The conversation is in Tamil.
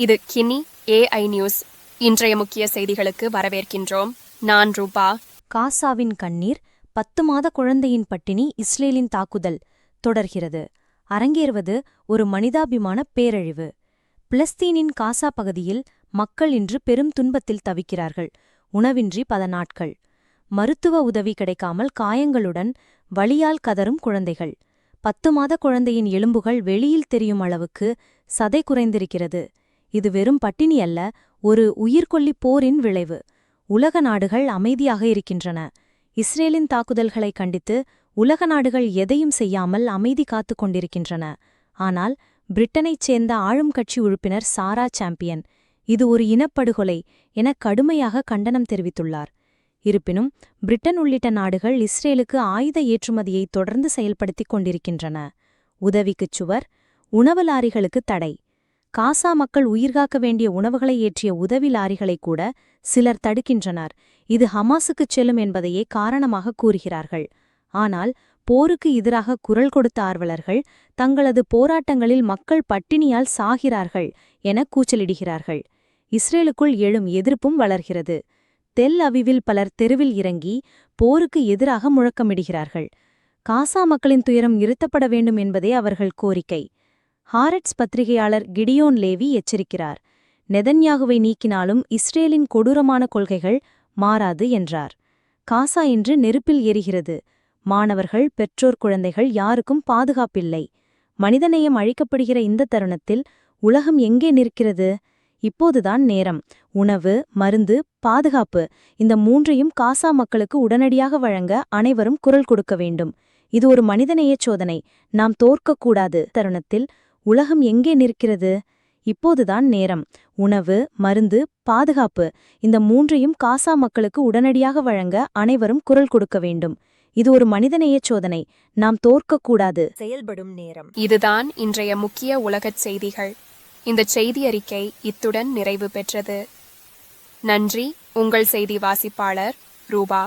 இது கின்னி AI நியூஸ். இன்றைய முக்கிய செய்திகளுக்கு வரவேற்கின்றோம். நான் ரூபா. காசாவின் கண்ணீர், 10 மாத குழந்தையின் பட்டினி, இஸ்ரேலின் தாக்குதல் தொடர்கிறது. அரங்கேறுவது ஒரு மனிதாபிமான பேரழிவு. பிலஸ்தீனின் காசா பகுதியில் மக்கள் இன்று பெரும் துன்பத்தில் தவிக்கிறார்கள். உணவின்றி பல நாட்கள். மருத்துவ உதவி கிடைக்காமல் காயங்களுடன் வலியால் கதறும் குழந்தைகள். 10 மாத குழந்தையின் எலும்புகள் வெளியில் தெரியும் அளவுக்கு சதை குறைந்திருக்கிறது. இது வெறும் பட்டினி அல்ல, ஒரு உயிர்கொல்லிப் போரின் விளைவு. உலக நாடுகள் அமைதியாக இருக்கின்றன. இஸ்ரேலின் தாக்குதல்களை கண்டித்து உலக நாடுகள் எதையும் செய்யாமல் அமைதி காத்துக் கொண்டிருக்கின்றன. ஆனால் பிரிட்டனைச் சேர்ந்த ஆளும் கட்சி உறுப்பினர் சாரா சாம்பியன் இது ஒரு இனப்படுகொலை என கடுமையாக கண்டனம் தெரிவித்துள்ளார். இருப்பினும் பிரிட்டன் உள்ளிட்ட நாடுகள் இஸ்ரேலுக்கு ஆயுத ஏற்றுமதியை தொடர்ந்து செயல்படுத்திக் கொண்டிருக்கின்றன. உதவிக்குச் சுவர், உணவு லாரிகளுக்கு தடை. காசா மக்கள் உயிர்காக்க வேண்டிய உணவுகளை ஏற்றிய உதவி லாரிகளை கூட சிலர் தடுக்கின்றனர். இது ஹமாஸுக்குச் செல்லும் என்பதையே காரணமாக கூறுகிறார்கள். ஆனால் போருக்கு எதிராக குரல் கொடுத்த ஆர்வலர்கள் தங்களது போராட்டங்களில் மக்கள் பட்டினியால் சாகிறார்கள் என கூச்சலிடுகிறார்கள். இஸ்ரேலுக்குள் எழும் எதிர்ப்பும் வளர்கிறது. தெல் அவிவில் பலர் தெருவில் இறங்கி போருக்கு எதிராக முழக்கமிடுகிறார்கள். காசா மக்களின் துயரம் நிறுத்தப்பட வேண்டும் என்பதே அவர்கள் கோரிக்கை. ஹாரெட்ஸ் பத்திரிகையாளர் கிடியோன் லேவி எச்சரிக்கிறார். நெதன்யாகுவை நீக்கினாலும் இஸ்ரேலின் கொடூரமான கொள்கைகள் மாறாது என்றார். காசா இன்று நெருப்பில் எரிகிறது. மாணவர்கள், பெற்றோர், குழந்தைகள் யாருக்கும் பாதுகாப்பில்லை. மனிதநேயம் அழிக்கப்படுகிற இந்த தருணத்தில் உலகம் எங்கே நிற்கிறது? இப்போதுதான் நேரம். உணவு, மருந்து, பாதுகாப்பு, இந்த மூன்றையும் காசா மக்களுக்கு உடனடியாக வழங்க அனைவரும் குரல் கொடுக்க வேண்டும். இது ஒரு மனிதநேய சோதனை. நாம் தோற்கக்கூடாது. தருணத்தில் உலகம் எங்கே நிற்கிறது? இப்போதுதான் நேரம். உணவு, மருந்து, பாதுகாப்பு, இந்த மூன்றையும் காசா மக்களுக்கு உடனடியாக வழங்க அனைவரும் குரல் கொடுக்க வேண்டும். இது ஒரு மனிதநேய சோதனை. நாம் தோற்கக்கூடாது. செயல்படும் நேரம். இதுதான் இன்றைய முக்கிய உலகச் செய்திகள். இந்த செய்தி அறிக்கை இத்துடன் நிறைவு பெற்றது. நன்றி. உங்கள் செய்தி வாசிப்பாளர் ரூபா.